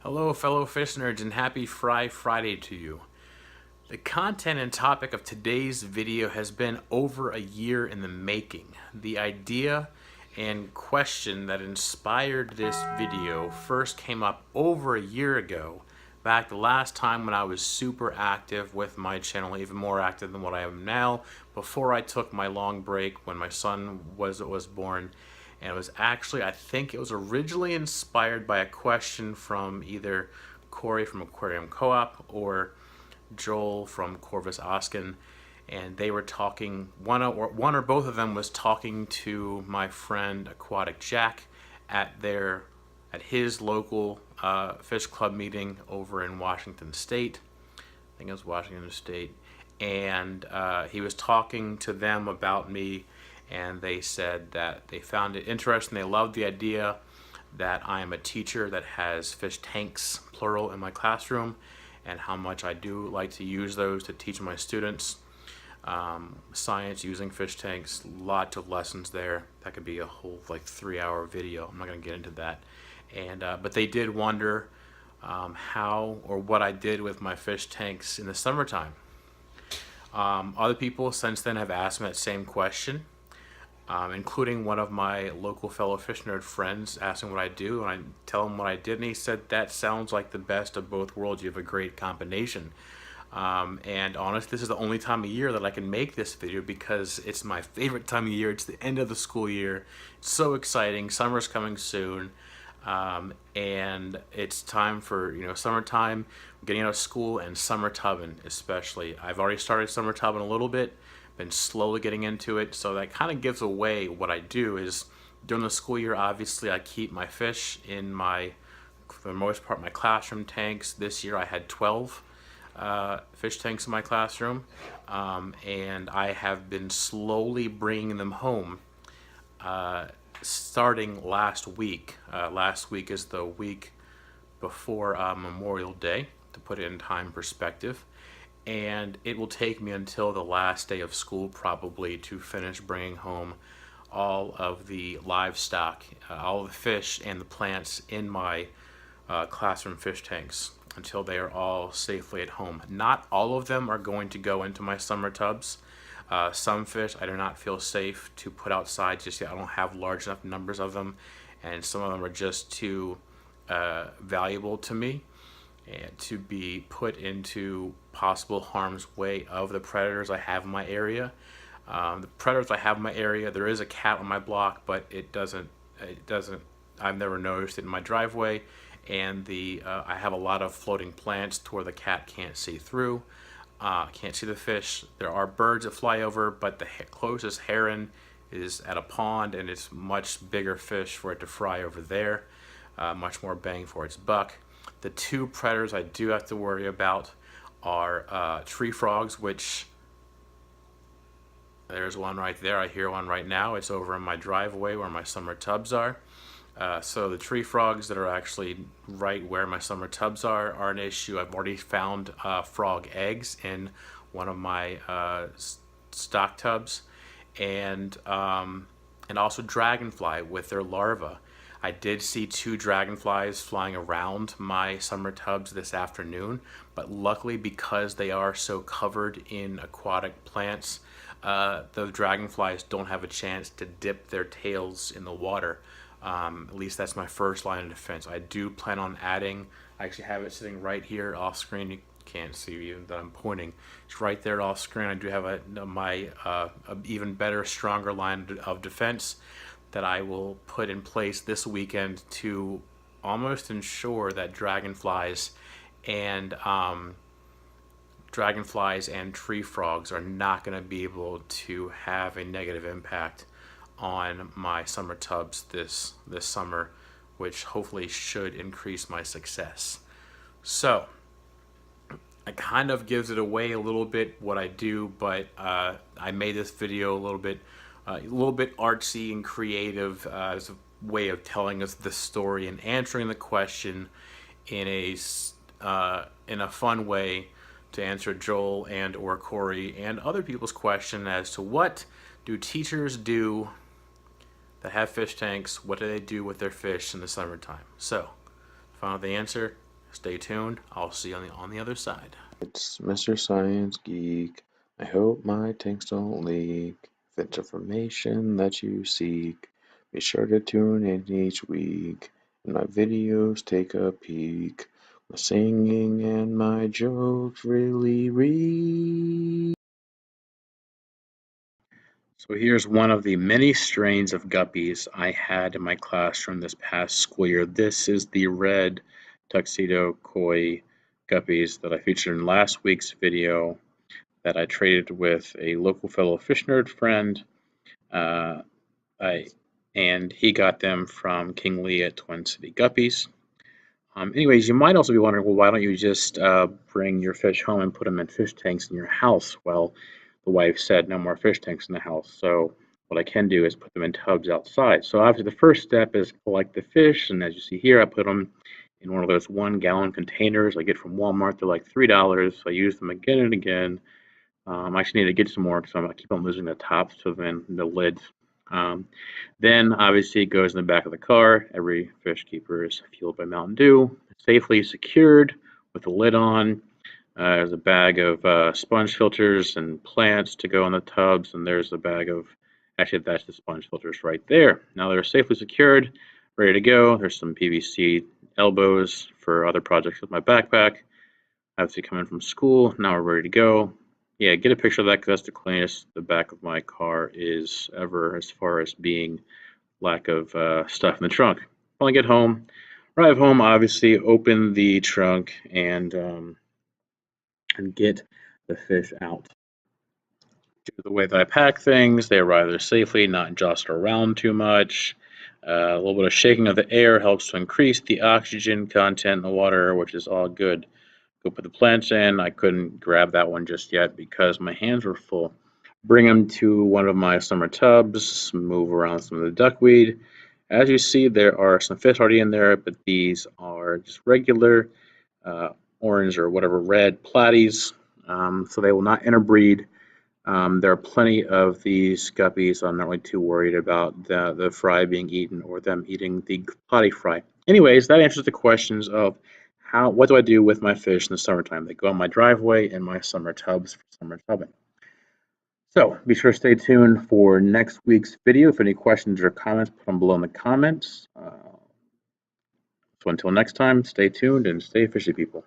Hello fellow fish nerds and happy Fry Friday to you. The content and topic of today's video has been over a year in the making. The idea and question that inspired this video first came up over a year ago, back the last time when I was super active with my channel, even more active than what I am now, before I took my long break when my son was born. And it was actually, I think it was originally inspired by a question from either Corey from Aquarium Co-op or Joel from Corvus Oskin, and they were talking, one or both of them was talking to my friend Aquatic Jack at his local fish club meeting over in Washington State. I think it was Washington State. And he was talking to them about me, and they said that they found it interesting. They loved the idea that I am a teacher that has fish tanks, plural, in my classroom, and how much I do like to use those to teach my students science using fish tanks. Lots of lessons there. That could be a whole 3-hour video. I'm not going to get into that. And but they did wonder how or what I did with my fish tanks in the summertime. Other people since then have asked me that same question, including one of my local fellow fish nerd friends asking what I do, and I tell him what I did, and he said, that sounds like the best of both worlds. You have a great combination. And honestly, this is the only time of year that I can make this video because it's my favorite time of year. It's the end of the school year. It's so exciting. Summer's coming soon. And it's time for, summertime, getting out of school, and summer tubbing especially. I've already started summer tubbing a little bit, been slowly getting into it, so that kind of gives away what I do. Is during the school year, obviously I keep my fish in for the most part, my classroom tanks. This year I had 12 fish tanks in my classroom, and I have been slowly bringing them home starting last week. Last week is the week before Memorial Day, to put it in time perspective. And it will take me until the last day of school probably to finish bringing home all of the livestock, all of the fish and the plants in my classroom fish tanks until they are all safely at home. Not all of them are going to go into my summer tubs. Some fish I do not feel safe to put outside just yet. I don't have large enough numbers of them, and some of them are just too valuable to me and to be put into possible harm's way of the predators I have in my area. The predators I have in my area, there is a cat on my block, but I've never noticed it in my driveway, and I have a lot of floating plants to where the cat can't see through, can't see the fish. There are birds that fly over, but the closest heron is at a pond, and it's much bigger fish for it to fry over there, much more bang for its buck. The two predators I do have to worry about are tree frogs, which there's one right there. I hear one right now. It's over in my driveway where my summer tubs are. So the tree frogs that are actually right where my summer tubs are an issue. I've already found frog eggs in one of my stock tubs, and also dragonfly with their larvae. I did see 2 dragonflies flying around my summer tubs this afternoon, but luckily, because they are so covered in aquatic plants, the dragonflies don't have a chance to dip their tails in the water. At least that's my first line of defense. I do plan on adding, I actually have it sitting right here off screen. You can't see even that I'm pointing. It's right there off screen. I do have my even better, stronger line of defense that I will put in place this weekend to almost ensure that dragonflies and tree frogs are not going to be able to have a negative impact on my summer tubs this summer, which hopefully should increase my success. So it kind of gives it away a little bit what I do, but I made this video a little bit artsy and creative as a way of telling us the story and answering the question in a fun way to answer Joel and or Corey and other people's question as to what do teachers do that have fish tanks, what do they do with their fish in the summertime. So, found the answer, Stay tuned. I'll see you on the other side. It's Mr. Science Geek. I hope my tanks don't leak. If it's information that you seek, be sure to tune in each week. And my videos take a peek. My singing and my jokes really read. So here's one of the many strains of guppies I had in my classroom this past school year. This is the red tuxedo koi guppies that I featured in last week's video that I traded with a local fellow fish nerd friend. Uh, and he got them from King Lee at Twin City Guppies. Anyways, you might also be wondering, well, why don't you just bring your fish home and put them in fish tanks in your house? Well, the wife said no more fish tanks in the house. So what I can do is put them in tubs outside. So obviously the first step is collect the fish, and as you see here, I put them in one of those 1-gallon containers I get from Walmart. They're like $3. I use them again and again. I actually need to get some more because I keep on losing the tops of them, the lids. Then obviously it goes in the back of the car. Every fish keeper is fueled by Mountain Dew, safely secured with the lid on. There's a bag of sponge filters and plants to go in the tubs, and there's a bag of, actually that's the sponge filters right there. Now they're safely secured, ready to go. There's some PVC elbows for other projects with my backpack. Obviously coming from school, now we're ready to go. Yeah, get a picture of that because that's the cleanest the back of my car is ever as far as being lack of stuff in the trunk. When I get home, arrive home, obviously open the trunk and get the fish out. Due to the way that I pack things, they arrive there safely, not jostle around too much. A little bit of shaking of the air helps to increase the oxygen content in the water, which is all good. Go put the plants in. I couldn't grab that one just yet because my hands were full. Bring them to one of my summer tubs, move around some of the duckweed. As you see, there are some fish already in there, but these are just regular orange or whatever red platies, so they will not interbreed. There are plenty of these guppies. I'm not really too worried about the fry being eaten or them eating the platy fry. Anyways, that answers the questions of what do I do with my fish in the summertime? They go on my driveway and my summer tubs for summer tubbing. So be sure to stay tuned for next week's video. If any questions or comments, put them below in the comments. So until next time, stay tuned and stay fishy, people.